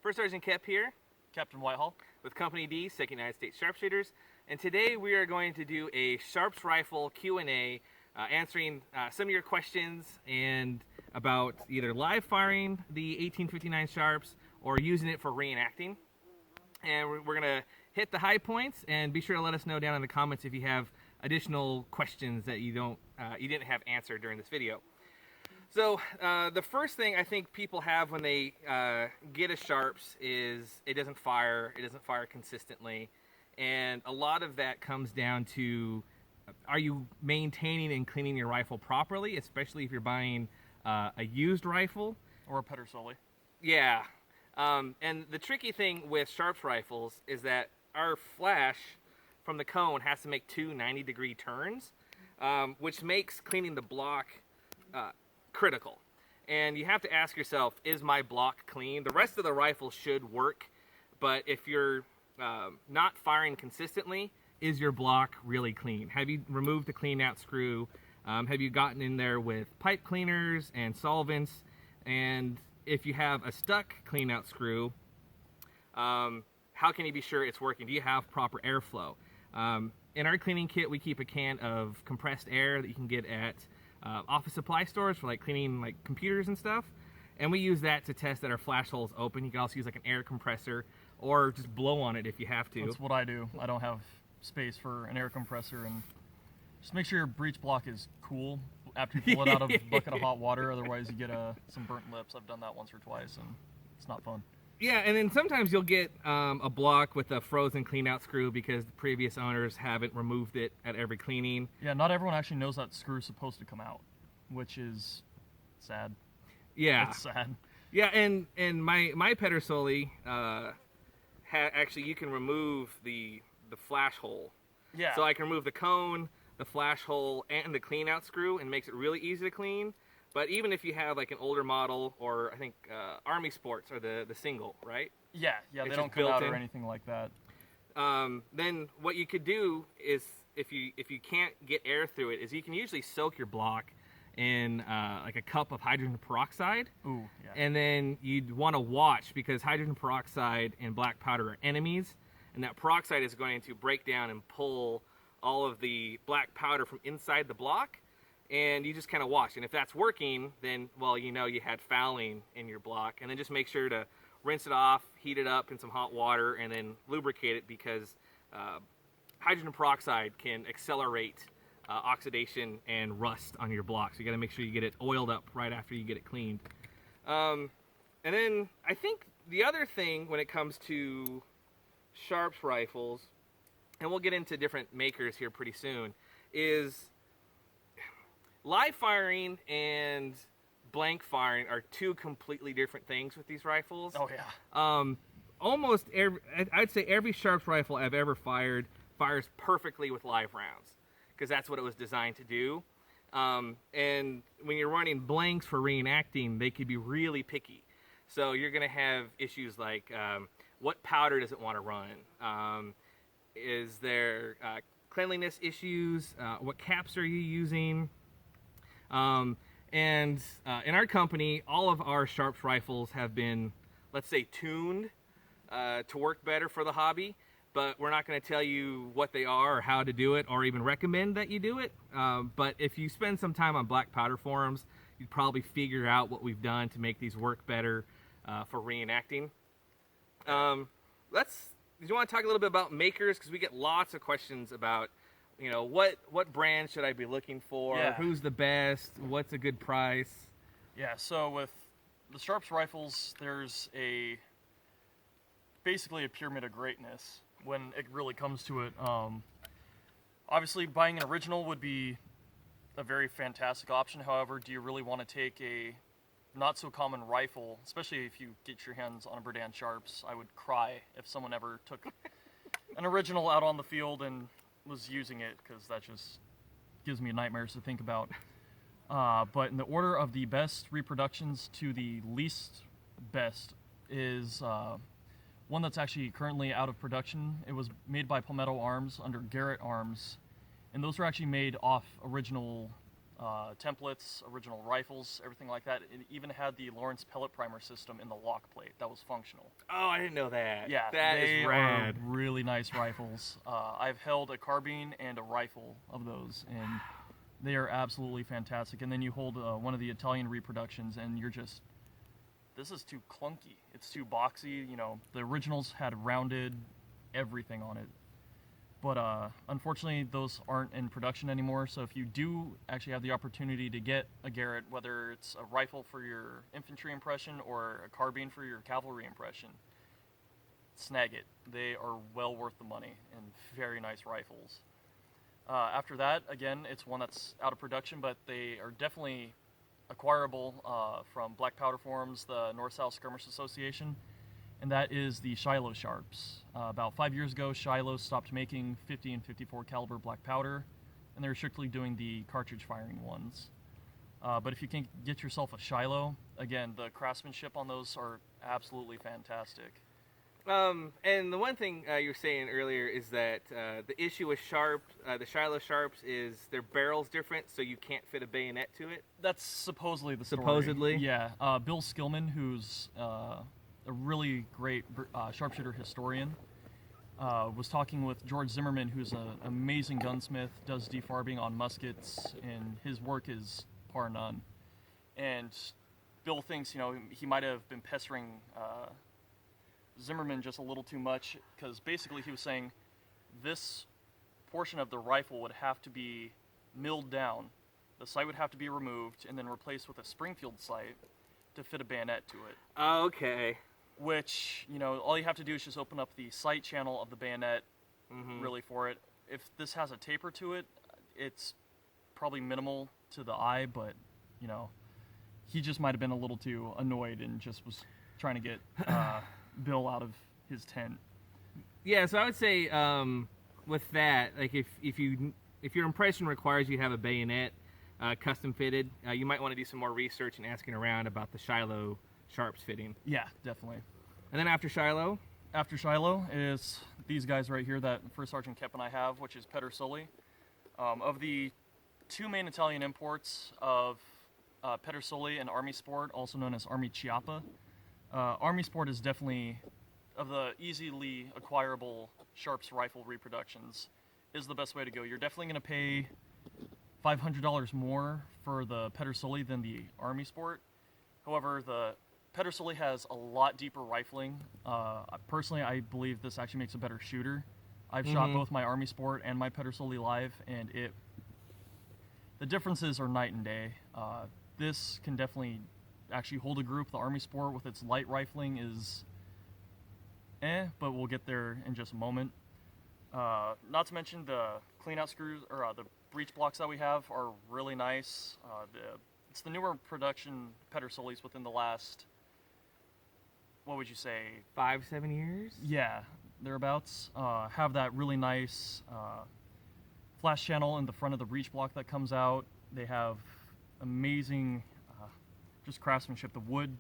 First Sergeant Kep here, Captain Whitehall, with Company D, 2nd United States Sharpshooters, and today we are going to do a Sharps Rifle Q&A, answering some of your questions and about either live firing the 1859 Sharps or using it for reenacting. And we're going to hit the high points, and be sure to let us know down in the comments if you have additional questions that you didn't have answered during this video. So the first thing I think people have when they get a Sharps is it doesn't fire consistently, and a lot of that comes down to, are you maintaining and cleaning your rifle properly, especially if you're buying a used rifle or a Pedersoli. Yeah, and the tricky thing with Sharps rifles is that our flash from the cone has to make two 90-degree turns, which makes cleaning the block critical. And you have to ask yourself, is my block clean? The rest of the rifle should work, but if you're not firing consistently, is your block really clean? Have you removed the clean out screw? Have you gotten in there with pipe cleaners and solvents? And if you have a stuck clean out screw, how can you be sure it's working? Do you have proper airflow? In our cleaning kit, we keep a can of compressed air that you can get at office supply stores for like cleaning like computers and stuff, and we use that to test that our flash hole is open. You can also use like an air compressor or just blow on it if you have to. That's what I do. I don't have space for an air compressor, and just make sure your breech block is cool after you pull it out of a bucket of hot water, otherwise you get some burnt lips. I've done that once or twice and it's not fun. Yeah, and then sometimes you'll get a block with a frozen clean out screw because the previous owners haven't removed it at every cleaning. Yeah, not everyone actually knows that screw is supposed to come out, which is sad. Yeah. It's sad. Yeah, and my Pedersoli, actually you can remove the flash hole. Yeah. So I can remove the cone, the flash hole, and the clean out screw, and it makes it really easy to clean. But even if you have like an older model, or I think Army Sports are the single, right? Yeah, they it's don't come out or anything like that. Then what you could do is, if you can't get air through it, is you can usually soak your block in like a cup of hydrogen peroxide. Ooh, yeah. And then you'd want to watch, because hydrogen peroxide and black powder are enemies, and that peroxide is going to break down and pull all of the black powder from inside the block. And you just kind of watch, and if that's working, then, well, you know you had fouling in your block. And then just make sure to rinse it off, heat it up in some hot water, and then lubricate it, because hydrogen peroxide can accelerate oxidation and rust on your block. So you got to make sure you get it oiled up right after you get it cleaned. And then I think the other thing when it comes to Sharps rifles, and we'll get into different makers here pretty soon, is live firing and blank firing are two completely different things with these rifles. Oh yeah. Almost every, I'd say every Sharps rifle I've ever fired fires perfectly with live rounds, because that's what it was designed to do. And when you're running blanks for reenacting, they could be really picky. So you're going to have issues like what powder does it want to run? Is there cleanliness issues? What caps are you using? And in our company, all of our Sharps rifles have been, let's say, tuned to work better for the hobby, but we're not going to tell you what they are or how to do it, or even recommend that you do it. But if you spend some time on black powder forums, you'd probably figure out what we've done to make these work better for reenacting. Do you want to talk a little bit about makers? Because we get lots of questions about, you know, what brand should I be looking for? Yeah. Who's the best? What's a good price? Yeah, so with the Sharps rifles, there's basically a pyramid of greatness when it really comes to it. Obviously, buying an original would be a very fantastic option. However, do you really want to take a not so common rifle, especially if you get your hands on a Berdan Sharps? I would cry if someone ever took an original out on the field and was using it, because that just gives me nightmares to think about. But in the order of the best reproductions to the least best is one that's actually currently out of production. It was made by Palmetto Arms under Garrett Arms, and those were actually made off original templates, original rifles, everything like that. It even had the Lawrence pellet primer system in the lock plate that was functional. Oh, I didn't know that. Yeah, that they is rad. are really nice rifles. I've held a carbine and a rifle of those, and they are absolutely fantastic. And then you hold one of the Italian reproductions, and you're just, this is too clunky. It's too boxy. You know, the originals had rounded everything on it. But unfortunately, those aren't in production anymore. So if you do actually have the opportunity to get a Garrett, whether it's a rifle for your infantry impression or a carbine for your cavalry impression, snag it. They are well worth the money and very nice rifles. After that, again, it's one that's out of production, but they are definitely acquirable from Black Powder Forums, the North-South Skirmish Association. And that is the Shiloh Sharps. About 5 years ago, Shiloh stopped making 50 and 54 caliber black powder, and they're strictly doing the cartridge firing ones. But if you can get yourself a Shiloh, again, the craftsmanship on those are absolutely fantastic. And the one thing you were saying earlier is that the issue with the Shiloh Sharps is their barrel's different, so you can't fit a bayonet to it. That's supposedly the story. Supposedly? Yeah. Bill Skillman, who's a really great sharpshooter historian, was talking with George Zimmerman, who's an amazing gunsmith, does defarbing on muskets, and his work is par none. And Bill thinks, you know, he might have been pestering Zimmerman just a little too much, because basically he was saying this portion of the rifle would have to be milled down, the sight would have to be removed, and then replaced with a Springfield sight to fit a bayonet to it. Okay. Which, you know, all you have to do is just open up the sight channel of the bayonet, really, for it. If this has a taper to it, it's probably minimal to the eye, but, you know, he just might have been a little too annoyed and just was trying to get Bill out of his tent. Yeah, so I would say with that, like if your impression requires you have a bayonet custom fitted, you might want to do some more research and asking around about the Shiloh Sharps fitting. Yeah, definitely. And then after Shiloh? After Shiloh is these guys right here that First Sergeant Kep and I have, which is Pedersoli. Of the two main Italian imports of Pedersoli and Army Sport, also known as Army Chiappa, Army Sport is definitely, of the easily acquirable Sharps rifle reproductions, is the best way to go. You're definitely going to pay $500 more for the Pedersoli than the Army Sport. However, the Pedersoli has a lot deeper rifling. Personally, I believe this actually makes a better shooter. I've shot both my Army Sport and my Pedersoli live, and the differences are night and day. This can definitely actually hold a group. The Army Sport with its light rifling is but we'll get there in just a moment. Not to mention the cleanout screws, or the breech blocks that we have are really nice. It's the newer production Pedersolis within the last, what would you say? 5-7 years? Yeah, thereabouts. Have that really nice flash channel in the front of the breech block that comes out. They have amazing just craftsmanship. The wood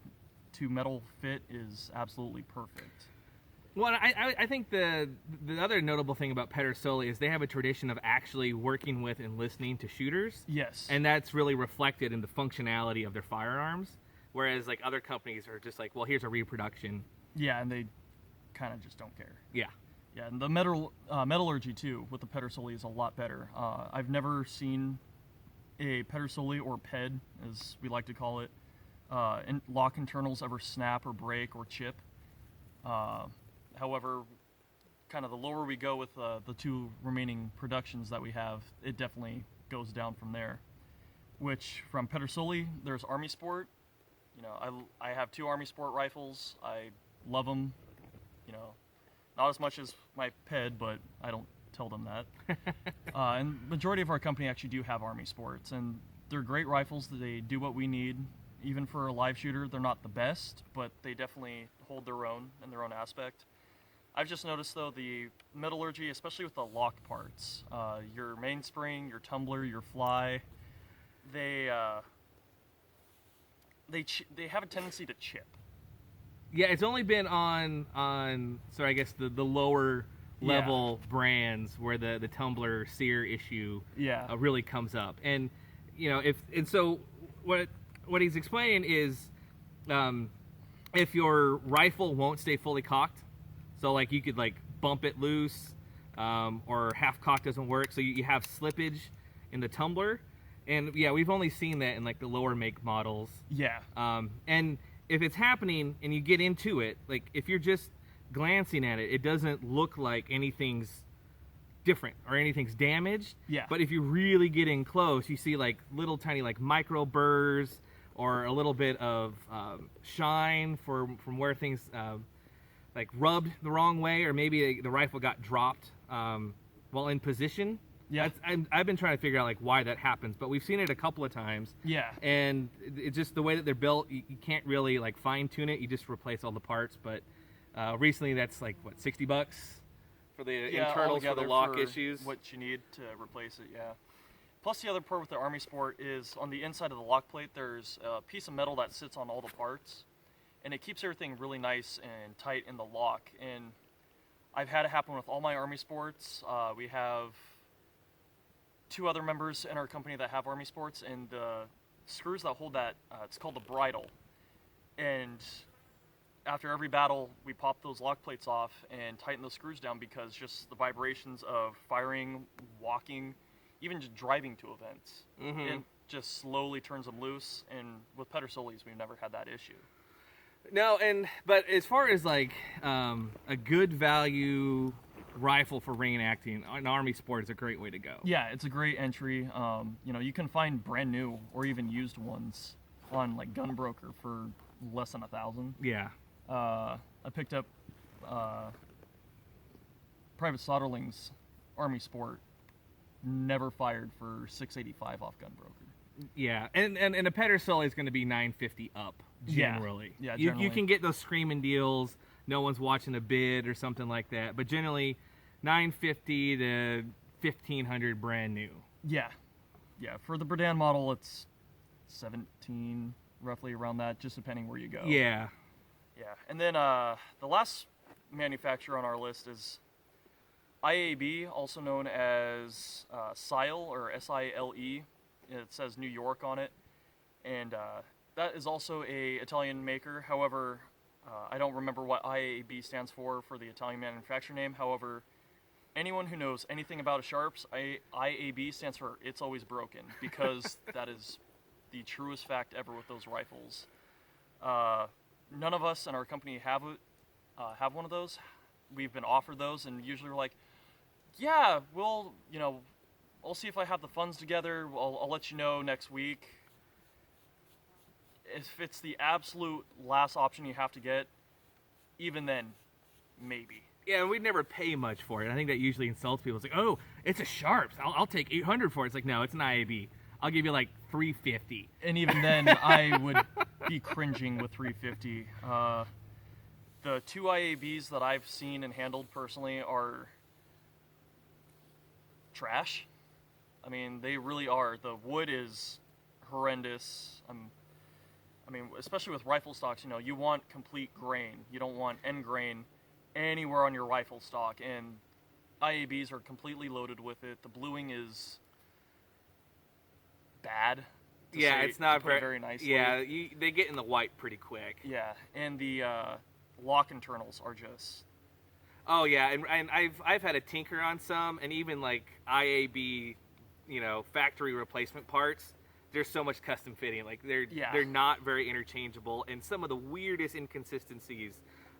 to metal fit is absolutely perfect. Well, I think the other notable thing about Pedersoli is they have a tradition of actually working with and listening to shooters. Yes. And that's really reflected in the functionality of their firearms, whereas like other companies are just like, well, here's a reproduction. Yeah, and they kind of just don't care. Yeah. Yeah, and the metallurgy too with the Pedersoli is a lot better. I've never seen a Pedersoli, or PED as we like to call it, lock internals ever snap or break or chip. However, kind of the lower we go with the two remaining productions that we have, it definitely goes down from there. Which, from Pedersoli, there's Army Sport. You know, I have two Army Sport rifles. I love them. You know, not as much as my PED, but I don't tell them that. And majority of our company actually do have Army Sports, and they're great rifles. They do what we need. Even for a live shooter, they're not the best, but they definitely hold their own in their own aspect. I've just noticed, though, the metallurgy, especially with the lock parts, your mainspring, your tumbler, your fly, they have a tendency to chip. Yeah, it's only been on so I guess the lower level brands where the tumbler sear issue really comes up. And so what he's explaining is, if your rifle won't stay fully cocked, so like you could like bump it loose, or half cock doesn't work, so you have slippage in the tumbler, and yeah, we've only seen that in like the lower make models. Yeah. And if it's happening and you get into it, like if you're just glancing at it, it doesn't look like anything's different or anything's damaged. Yeah. But if you really get in close, you see like little tiny like micro burrs or a little bit of shine from where things like rubbed the wrong way, or maybe the rifle got dropped while in position. Yeah. I've been trying to figure out like why that happens, but we've seen it a couple of times. Yeah. And it's just the way that they're built. You can't really like fine tune it. You just replace all the parts. But recently, that's like what, $60 for the internals for the lock issues. What you need to replace it. Yeah. Plus, the other part with the Army Sport is on the inside of the lock plate. There's a piece of metal that sits on all the parts, and it keeps everything really nice and tight in the lock. And I've had it happen with all my Army Sports. We have 2 other members in our company that have Army Sports, and the screws that hold that, it's called the bridle. And after every battle, we pop those lock plates off and tighten those screws down, because just the vibrations of firing, walking, even just driving to events, it just slowly turns them loose. And with Pedersolis, we've never had that issue. No, but as far as like a good value rifle for reenacting, an Army Sport is a great way to go. Yeah, it's a great entry. You can find brand new or even used ones on like Gunbroker for less than $1,000. Yeah. I picked up Private Soderling's Army Sport, never fired, for $685 off Gunbroker. Yeah, and a Pedersoli is going to be $950 up generally. Yeah, generally. You can get those screaming deals. No one's watching a bid or something like that, but generally $950 to $1,500 brand new. Yeah. For the Berdan model, it's $17, roughly around that, just depending where you go. Yeah. And then the last manufacturer on our list is IAB, also known as SILE, or SILE. It says New York on it, and that is also a Italian maker. However, I don't remember what IAB stands for the Italian manufacturer name. However, anyone who knows anything about a Sharps, IAB stands for It's Always Broken, because that is the truest fact ever with those rifles. None of us in our company have one of those. We've been offered those, and usually we're like, yeah, I'll see if I have the funds together. I'll let you know next week. If it's the absolute last option you have to get, even then, maybe. Yeah, and we'd never pay much for it. I think that usually insults people. It's like, oh, it's a Sharps. I'll take $800 for it. It's like, no, it's an IAB. I'll give you like $350. And even then, I would be cringing with $350. The 2 IABs that I've seen and handled personally are trash. I mean, they really are. The wood is horrendous. Especially with rifle stocks, you want complete grain. You don't want end grain anywhere on your rifle stock. And IABs are completely loaded with it. The bluing is bad. Yeah, it's not very nicely. Yeah, they get in the white pretty quick. Yeah, and the lock internals are just... Oh yeah, and I've had a tinker on some, and even like IAB, factory replacement parts. There's so much custom fitting. Like they're not very interchangeable, and some of the weirdest inconsistencies.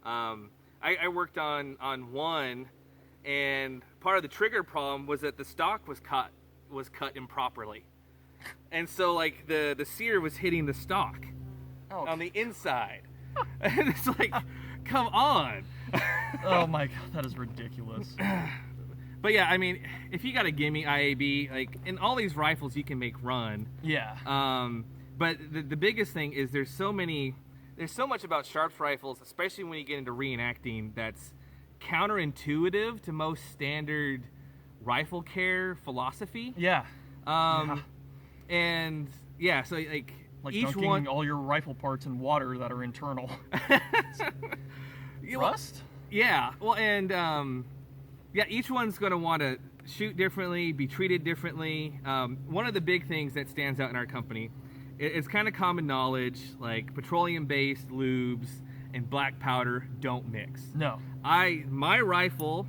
I worked on one, and part of the trigger problem was that the stock was cut improperly, and so like the sear was hitting the stock on the inside, and it's like, come on. Oh my god, that is ridiculous. But yeah, I mean, if you got a gimme IAB, like in all these rifles you can make run. Yeah. But the biggest thing is there's so much about Sharps rifles, especially when you get into reenacting, that's counterintuitive to most standard rifle care philosophy. Yeah. And yeah, so like each dunking one, all your rifle parts in water that are internal. Rust? Yeah. Well, and yeah, each one's going to want to shoot differently, be treated differently. One of the big things that stands out in our company, it's kind of common knowledge, like petroleum-based lubes and black powder don't mix. No. My rifle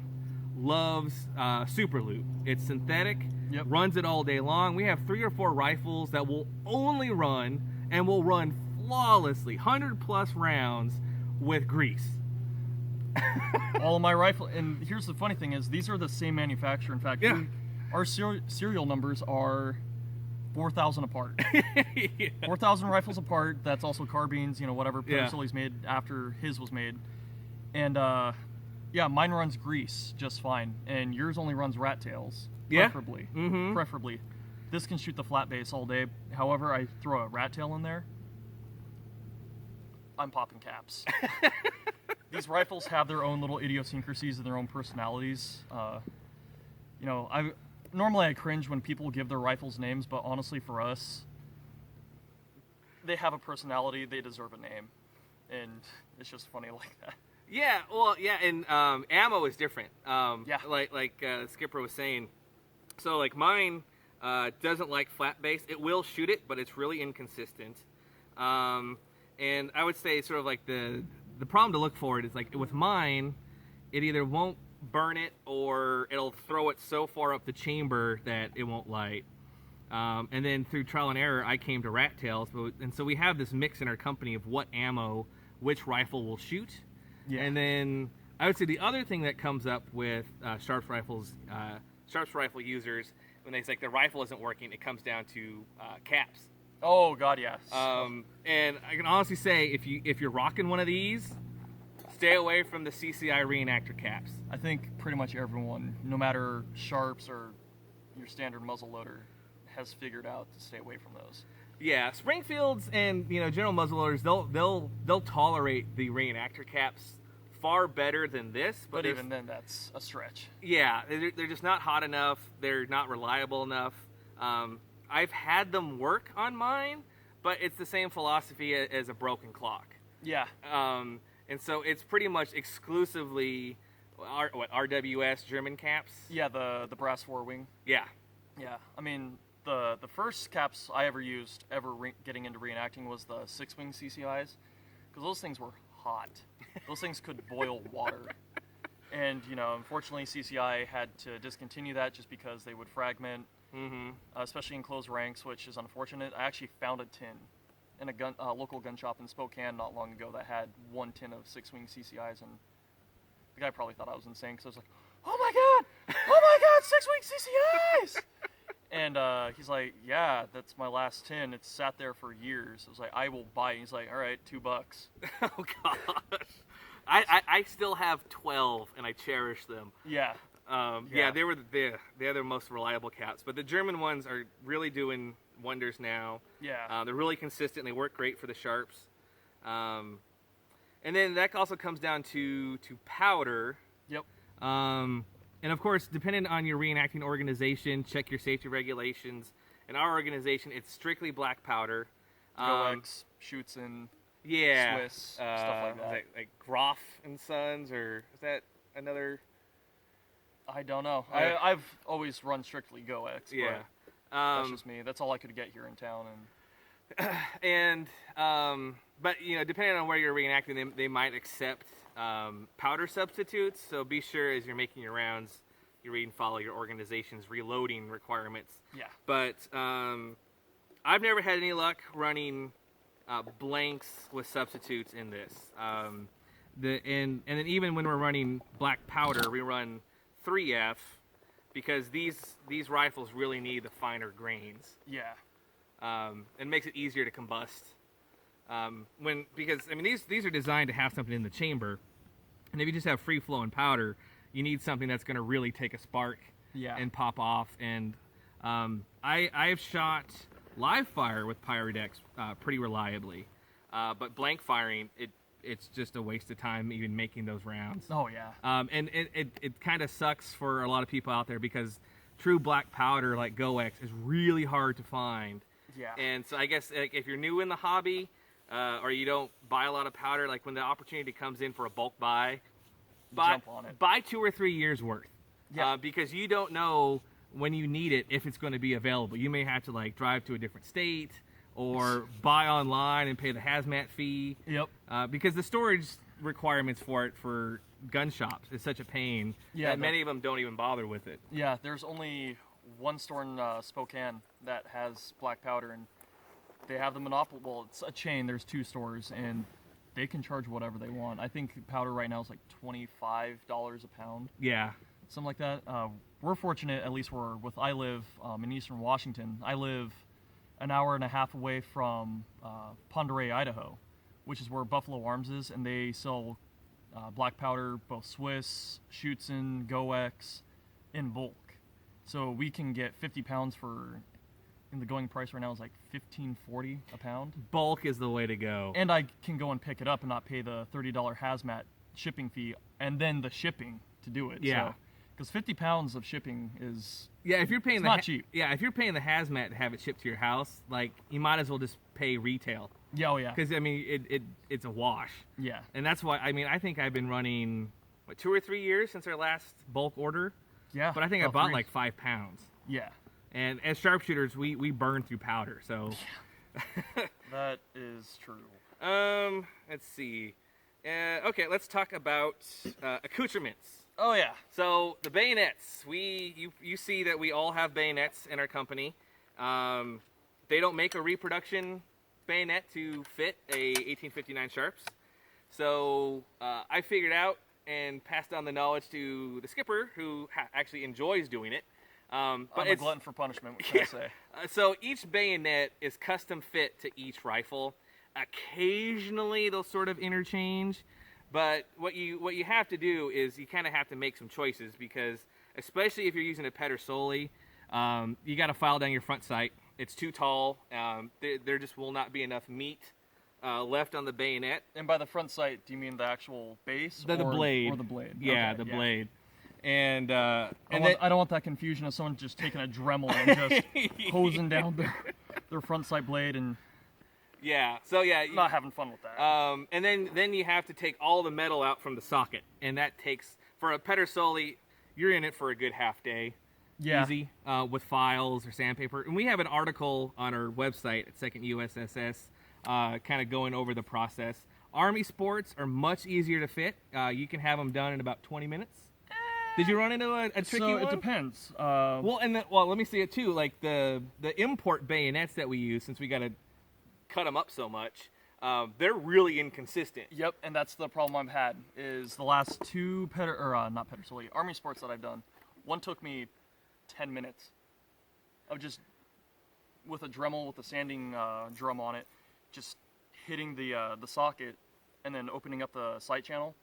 loves super lube. It's synthetic, Yep. runs it all day long. We have 3 or 4 rifles that will only run and will run flawlessly, 100+ rounds with grease. All of my rifle, and here's the funny thing is, these are the same manufacturer. In fact, Yeah. our serial numbers are 4,000 apart. Yeah. 4,000 rifles apart. That's also carbines, whatever Yeah. Pedersen's made after his was made. And yeah, mine runs grease just fine, and yours only runs rat tails, Yeah. preferably. Mhm. Preferably. This can shoot the flat base all day. However, I throw a rat tail in there, I'm popping caps. These rifles have their own little idiosyncrasies and their own personalities. Normally I cringe when people give their rifles names, but honestly, for us, they have a personality. They deserve a name, and it's just funny like that. Yeah, well, yeah, and ammo is different. Yeah. Like Skipper was saying. So, like, mine doesn't like flat base. It will shoot it, but it's really inconsistent. And I would say sort of like the problem to look for it is, like, with mine, it either won't burn it or it'll throw it so far up the chamber that it won't light. And then through trial and error, I came to rat tails. And so we have this mix in our company of what ammo which rifle will shoot. Yeah. And then I would say the other thing that comes up with Sharps rifle users, when they say like, the rifle isn't working, it comes down to caps. Oh God, yes. And I can honestly say, if you're rocking one of these, stay away from the CCI Reenactor caps. I think pretty much everyone, no matter Sharps or your standard muzzleloader, has figured out to stay away from those. Yeah, Springfields and general muzzleloaders, they'll tolerate the Reenactor caps far better than this. But even then, that's a stretch. Yeah, they're just not hot enough. They're not reliable enough. I've had them work on mine, but it's the same philosophy as a broken clock. Yeah. And so it's pretty much exclusively RWS German caps. Yeah, the brass forewing. Yeah. Yeah. I mean, the first caps I ever used, getting into reenacting, was the 6-wing CCIs, because those things were hot. Those things could boil water. And, unfortunately, CCI had to discontinue that just because they would fragment, especially in closed ranks, which is unfortunate. I actually found a tin in a local gun shop in Spokane not long ago that had 1 tin of 6-wing CCIs, and the guy probably thought I was insane, because I was like, oh my god, 6-wing CCIs! And he's like, yeah, that's my last tin. It's sat there for years. I was like, I will buy it. He's like, all right, $2. Oh gosh. I still have 12 and I cherish them. Yeah. Yeah, they were the other most reliable caps, but the German ones are really doing wonders now. Yeah. They're really consistent. They work great for the Sharps. And then that also comes down to powder. Yep. And of course, depending on your reenacting organization, check your safety regulations. In our organization, it's strictly black powder. GoX, shoots in Yeah. Swiss, stuff like that. Like Groff and Sons, or is that another? I don't know. I've always run strictly GoX. Yeah. That's just me. That's all I could get here in town. But depending on where you're reenacting, they might accept powder substitutes. So be sure as you're making your rounds, you read and follow your organization's reloading requirements. Yeah. But I've never had any luck running blanks with substitutes in this. And then even when we're running black powder, we run 3F because these rifles really need the finer grains. Yeah. It makes it easier to combust. Because these are designed to have something in the chamber, and if you just have free flowing powder, you need something that's going to really take a spark and pop off. And I've shot live fire with Pyrodex pretty reliably, but blank firing it's just a waste of time even making those rounds. Oh yeah. And it kind of sucks for a lot of people out there because true black powder like GoX is really hard to find. Yeah. And so I guess if you're new in the hobby, or you don't buy a lot of powder, like when the opportunity comes in for a bulk buy, Jump on it. buy 2 or 3 years worth. Yeah. Because you don't know when you need it if it's going to be available. You may have to like drive to a different state or buy online and pay the hazmat fee. Yep. Because the storage requirements for it for gun shops is such a pain that many of them don't even bother with it. Yeah, there's only one store in Spokane that has black powder, and they have the monopoly. Well, it's a chain. There's 2 stores, and they can charge whatever they want. I think powder right now is like $25 a pound. Yeah. Something like that. We're fortunate, at least I live in Eastern Washington. I live an hour and a half away from Ponderay, Idaho, which is where Buffalo Arms is, and they sell black powder, both Swiss, Schutzen, Goex, in bulk. So we can get 50 pounds and the going price right now is like $15.40 a pound. Bulk is the way to go. And I can go and pick it up and not pay the $30 hazmat shipping fee and then the shipping to do it. Yeah. Because 50 pounds of shipping is if you're paying not cheap. Yeah, if you're paying the hazmat to have it shipped to your house, like you might as well just pay retail. Yeah, oh yeah. Because I mean, it's a wash. Yeah. And that's why I think I've been running 2 or 3 years since our last bulk order. Yeah. But I think I bought like 5 pounds. Yeah. And as sharpshooters, we burn through powder, so. That is true. Let's see. Okay, let's talk about accoutrements. Oh yeah. So the bayonets, you see that we all have bayonets in our company. They don't make a reproduction bayonet to fit a 1859 Sharps. So I figured out and passed on the knowledge to the skipper, who actually enjoys doing it. But I'm a glutton for punishment, what can I say? So each bayonet is custom fit to each rifle. Occasionally they'll sort of interchange, but what you have to do is you kind of have to make some choices, because especially if you're using a Pedersoli, you got to file down your front sight. It's too tall. There just will not be enough meat left on the bayonet. And by the front sight, do you mean the actual base the blade? Or the blade? Yeah, okay, the blade. And I don't want that confusion of someone just taking a Dremel and just hosing down their front sight blade and not having fun with that. And then you have to take all the metal out from the socket, and that takes, for a Pedersoli, you're in it for a good half day. Yeah. Easy, with files or sandpaper. And we have an article on our website at 2nd USSS kind of going over the process. Army sports are much easier to fit. You can have them done in about 20 minutes. Did you run into a tricky one? So it depends. Let me see it too. Like the import bayonets that we use, since we got to cut them up so much, they're really inconsistent. Yep, and that's the problem I've had, is the last 2 Army sports that I've done. One took me 10 minutes of just, with a Dremel with a sanding drum on it, just hitting the socket and then opening up the sight channel,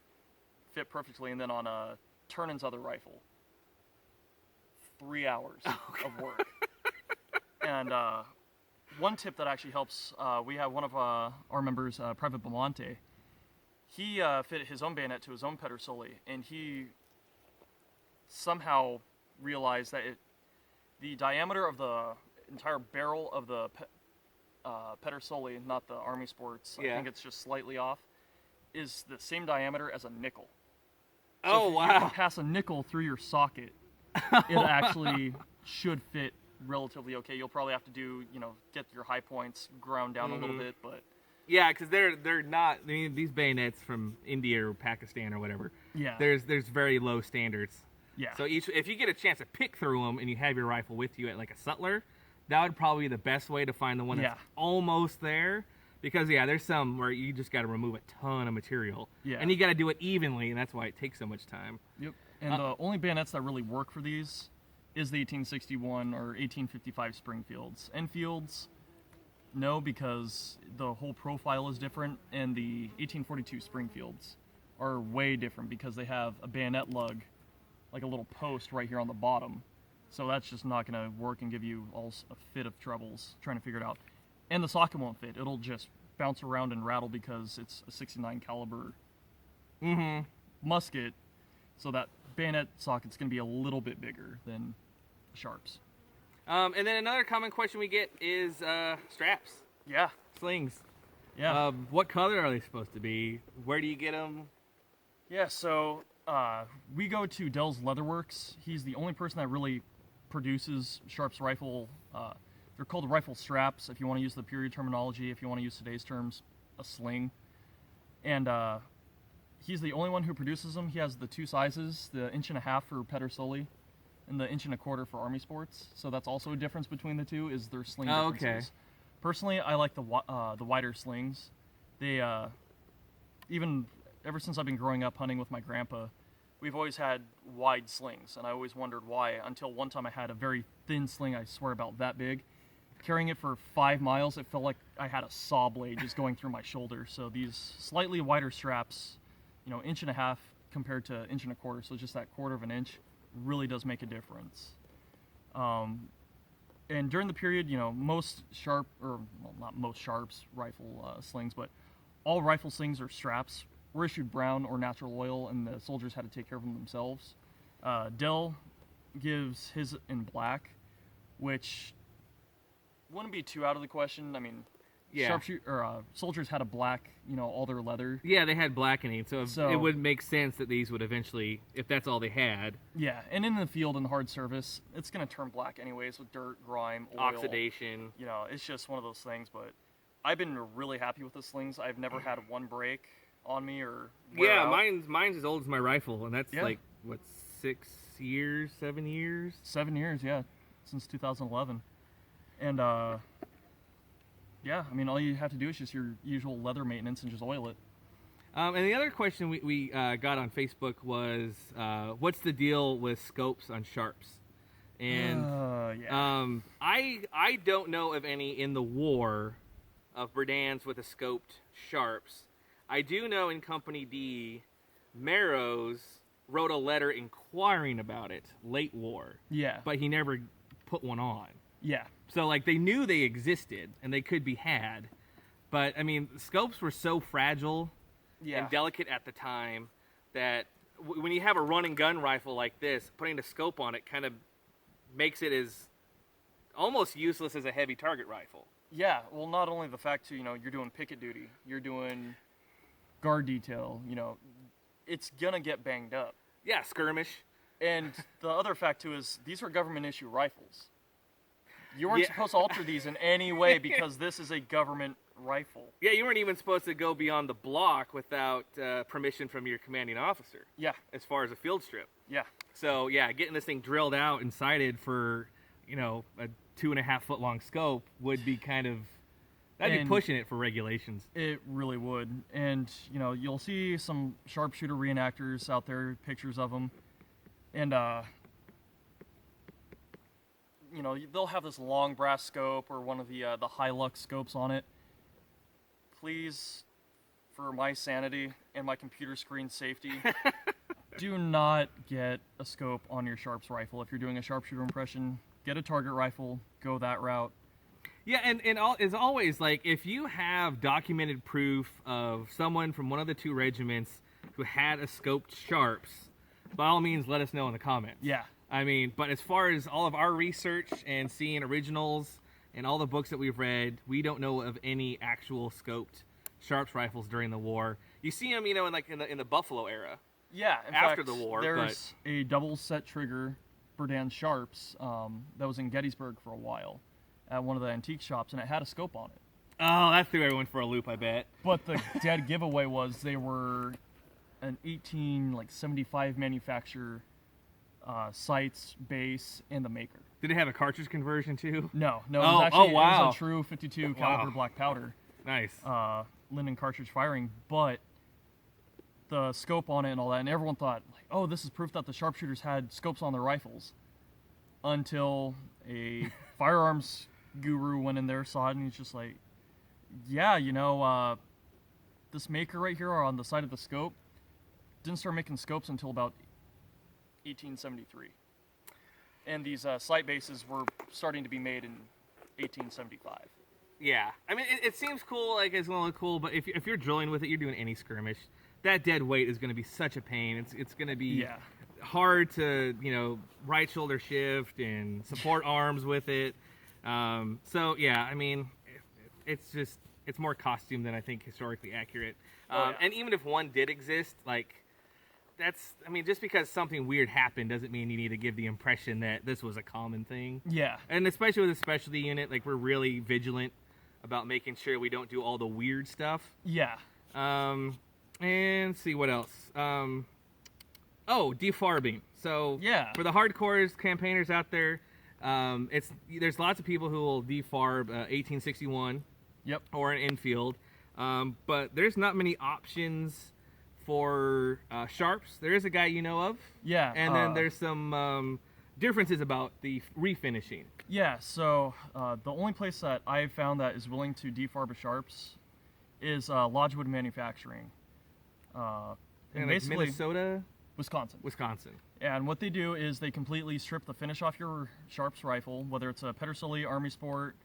fit perfectly, and then on a Turnan's other rifle, 3 hours of work. And one tip that actually helps, we have one of our members, Private Belmonte. He fit his own bayonet to his own Pedersoli, and he somehow realized that the diameter of the entire barrel of the Pedersoli, not the Army Sports, I think it's just slightly off, is the same diameter as a nickel. So if you can pass a nickel through your socket, it actually should fit relatively okay. You'll probably have to do, get your high points ground down a little bit, but yeah, because they're not, I mean, these bayonets from India or Pakistan or whatever. Yeah, there's very low standards. Yeah. So if you get a chance to pick through them and you have your rifle with you at like a sutler, that would probably be the best way to find the one that's almost there. Because, there's some where you just got to remove a ton of material. Yeah. And you got to do it evenly, and that's why it takes so much time. Yep. And the only bayonets that really work for these is the 1861 or 1855 Springfields. Enfields, no, because the whole profile is different, and the 1842 Springfields are way different because they have a bayonet lug, like a little post right here on the bottom. So that's just not going to work and give you all a fit of troubles trying to figure it out. And the socket won't fit. It'll just bounce around and rattle because it's a 69 caliber musket. So that bayonet socket's going to be a little bit bigger than Sharps. And then another common question we get is straps. Yeah. Slings. Yeah. What color are they supposed to be? Where do you get them? Yeah, so We go to Dell's Leatherworks. He's the only person that really produces Sharp's rifle. They're called rifle straps, if you want to use the period terminology. If you want to use today's terms, a sling. And he's the only one who produces them. He has the 2 sizes, the 1.5 inch for Pedersoli and the 1.25 inch for Army Sports. So that's also a difference between the two, is their sling differences. Okay. Personally, I like the wider slings. They, even ever since I've been growing up hunting with my grandpa, we've always had wide slings, and I always wondered why, until one time I had a very thin sling, I swear about that big. Carrying it for 5 miles, it felt like I had a saw blade just going through my shoulder. So these slightly wider straps, 1.5 inch compared to 1.25 inches, so just that 1/4 inch, really does make a difference. And during the period, most Sharp, or well, not most Sharps rifle slings, but all rifle slings or straps were issued brown or natural oil, and the soldiers had to take care of them themselves. Dell gives his in black, which wouldn't be too out of the question. I mean, Yeah. soldiers had a black, all their leather. Yeah, they had blackening, so it would make sense that these would eventually, if that's all they had. Yeah, and in the field and hard service, it's going to turn black anyways with dirt, grime, oil. Oxidation. It's just one of those things, but I've been really happy with the slings. I've never had one break on me or wear Yeah, out. mine's as old as my rifle, and that's Yeah. like, what, 6 years, 7 years? 7 years, yeah, since 2011. And, yeah, I mean, all you have to do is just your usual leather maintenance and just oil it. And the other question we got on Facebook was, what's the deal with scopes on Sharps? And yeah. I don't know of any in the war of Berdans with a scoped Sharps. I do know in Company D, Marrows wrote a letter inquiring about it late war. Yeah. But he never put one on. Yeah. So, like, they knew they existed and they could be had. But, I mean, scopes were so fragile and delicate at the time that when you have a run and gun rifle like this, putting a scope on it kind of makes it as almost useless as a heavy target rifle. Yeah, well, not only the fact, too, you're doing picket duty, you're doing guard detail, it's gonna get banged up. Yeah, skirmish. And the other fact, too, is these are government issue rifles. You weren't supposed to alter these in any way because this is a government rifle. Yeah, you weren't even supposed to go beyond the block without permission from your commanding officer. Yeah. As far as a field strip. Yeah. So, yeah, getting this thing drilled out and sighted for, a 2.5 foot long scope would be kind of, that'd be pushing it for regulations. It really would. And, you'll see some sharpshooter reenactors out there, pictures of them. And, they'll have this long brass scope or one of the Hilux scopes on it. Please, for my sanity and my computer screen safety, do not get a scope on your Sharps rifle. If you're doing a sharpshooter impression, get a target rifle, go that route. Yeah, and as always, like, if you have documented proof of someone from one of the 2 regiments who had a scoped Sharps, by all means, let us know in the comments. Yeah. I mean, but as far as all of our research and seeing originals and all the books that we've read, we don't know of any actual scoped Sharps rifles during the war. You see them, in the Buffalo era. Yeah, after the war. There's a double set trigger Berdan Sharps that was in Gettysburg for a while at one of the antique shops, and it had a scope on it. Oh, that threw everyone for a loop, I bet. But the dead giveaway was they were an 1875 manufacture. Sights, base, and the maker. Did it have a cartridge conversion too? No. It was a true 52 caliber Wow. black powder. Nice. Linden cartridge firing, but the scope on it and all that, and everyone thought, like, oh, this is proof that the sharpshooters had scopes on their rifles. Until a firearms guru went in there, saw it, and he's just like, yeah, this maker right here on the side of the scope didn't start making scopes until about 1873. And these sight bases were starting to be made in 1875. Yeah. I mean, it seems cool, like it's going to look cool, but if you're drilling with it, you're doing any skirmish, that dead weight is going to be such a pain. It's going to be hard to, right shoulder shift and support arms with it. So, yeah, I mean, it's more costume than I think historically accurate. And even if one did exist, like, I mean, just because something weird happened doesn't mean you need to give the impression that this was a common thing. Yeah. And especially with a specialty unit, like we're really vigilant about making sure we don't do all the weird stuff. Yeah. And let's see what else. Defarbing. So Yeah. for the hardcore campaigners out there, there's lots of people who will defarb 1861 Yep. or an infield, but there's not many options for sharps. There is a guy you know of. Yeah. And then there's some differences about the refinishing. Yeah, so the only place that I've found that is willing to defarb a sharps is Lodgewood Manufacturing. And like basically, Minnesota? Wisconsin. And what they do is they completely strip the finish off your sharps rifle, whether it's a Pedersoli, Army Sport,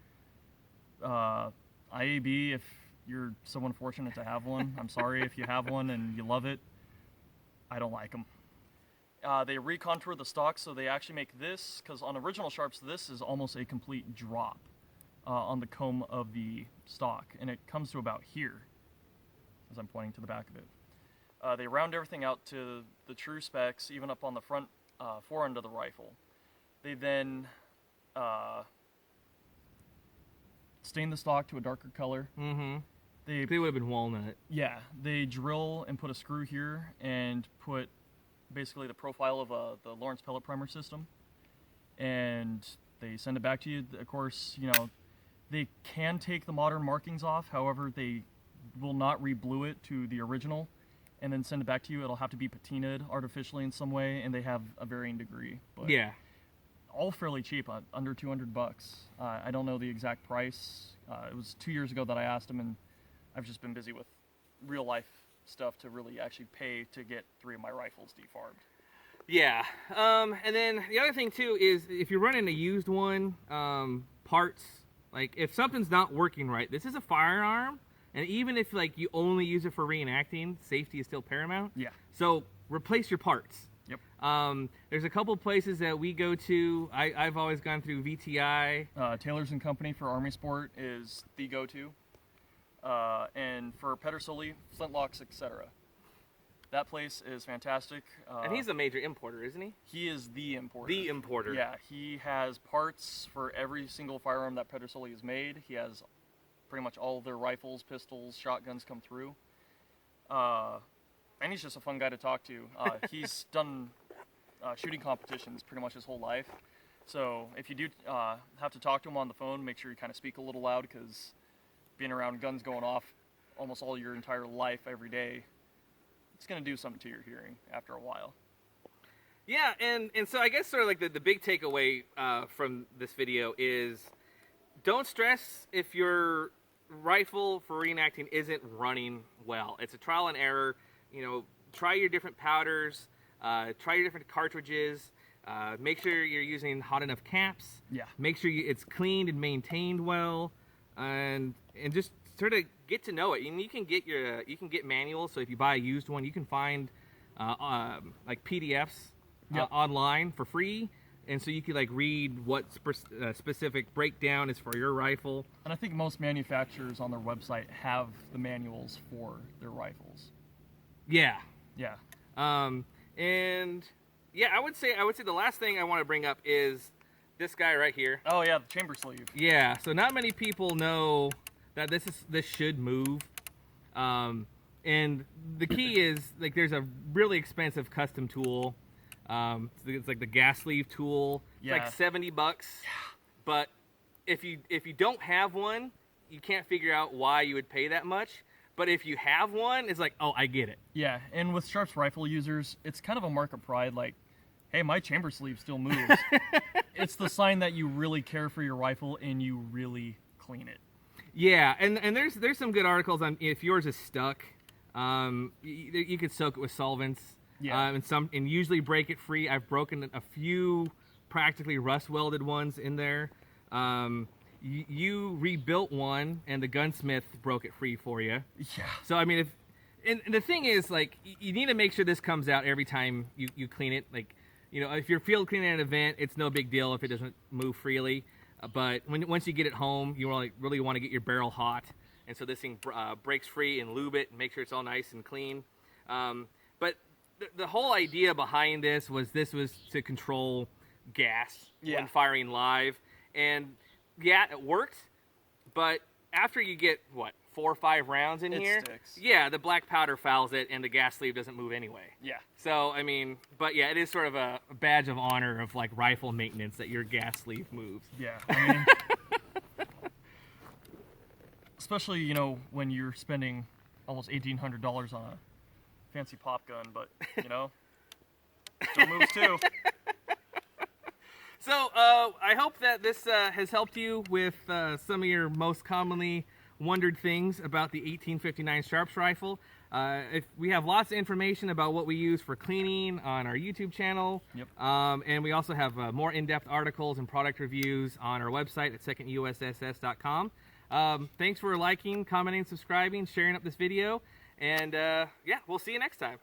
IAB, if you're someone fortunate to have one. I'm sorry if you have one and you love it. I don't like them. They recontour the stock, so they actually make this, because on original sharps, this is almost a complete drop on the comb of the stock, and it comes to about here, as I'm pointing to the back of it. They round everything out to the true specs, even up on the front fore end of the rifle. They then stain the stock to a darker color. Mm-hmm. They would have been walnut. Yeah, they drill and put a screw here and put basically the profile of the Lawrence pellet primer system, and they send it back to you. Of course, they can take the modern markings off. However, they will not re-blue it to the original and then send it back to you. It'll have to be patinaed artificially in some way, and they have a varying degree. But yeah, all fairly cheap, under $200. I don't know the exact price. It was 2 years ago that I asked them, and I've just been busy with real life stuff to really actually pay to get 3 of my rifles defarbed. Yeah, and then the other thing too is if you're running a used one, parts, like if something's not working right, this is a firearm, and even if like you only use it for reenacting, safety is still paramount. Yeah. So replace your parts. Yep. There's a couple places that we go to. I've always gone through VTI. Taylor's and Company for Army Sport is the go-to. And for Pedersoli, Flintlocks, etc. That place is fantastic. And he's a major importer, isn't he? He is the importer. The importer. Yeah, he has parts for every single firearm that Pedersoli has made. He has pretty much all of their rifles, pistols, shotguns come through. And he's just a fun guy to talk to. He's done shooting competitions pretty much his whole life. So if you do have to talk to him on the phone, make sure you kind of speak a little loud, because being around guns going off almost all your entire life every day, it's going to do something to your hearing after a while. Yeah, and so I guess sort of like the big takeaway from this video is don't stress if your rifle for reenacting isn't running well. It's a trial and error. Try your different powders, try your different cartridges, make sure you're using hot enough caps. Yeah. Make sure it's cleaned and maintained well, and just sort of get to know it. And you can get manuals. So if you buy a used one, you can find like PDFs online for free, and so you can like read what specific breakdown is for your rifle. And I think most manufacturers on their website have the manuals for their rifles. Yeah. Yeah. And yeah, I would say the last thing I want to bring up is this guy right here. Oh yeah, the chamber sleeve. Yeah. So not many people know that this should move. And the key is like there's a really expensive custom tool. It's like the gas sleeve tool. It's like $70. Yeah. But if you don't have one, you can't figure out why you would pay that much. But if you have one, it's like, oh, I get it. Yeah, and with Sharps rifle users, it's kind of a mark of pride, like, hey, my chamber sleeve still moves. It's the sign that you really care for your rifle and you really clean it. Yeah, and there's some good articles on if yours is stuck. You could soak it with solvents. Yeah. And usually break it free. I've broken a few practically rust welded ones in there. You rebuilt one, and the gunsmith broke it free for you. Yeah. So I mean, and the thing is, like, you need to make sure this comes out every time you clean it. Like, if you're field cleaning at an event, it's no big deal if it doesn't move freely. But once you get it home, you really want to get your barrel hot, and so this thing breaks free and lube it and make sure it's all nice and clean. But the whole idea behind this was to control gas when firing live, and yeah, it worked. But after you get what 4 or 5 rounds in here, sticks. yeah, the black powder fouls it, and the gas sleeve doesn't move anyway. Yeah. So I mean, but yeah, it is sort of a badge of honor of like rifle maintenance that your gas sleeve moves. Yeah. I mean, especially when you're spending almost $1,800 on a fancy pop gun, but still moves too. So I hope that this has helped you with some of your most commonly wondered things about the 1859 Sharps rifle. If we have lots of information about what we use for cleaning on our YouTube channel. Yep. And we also have more in-depth articles and product reviews on our website at secondusss.com. Thanks for liking, commenting, subscribing, sharing up this video, and yeah, we'll see you next time.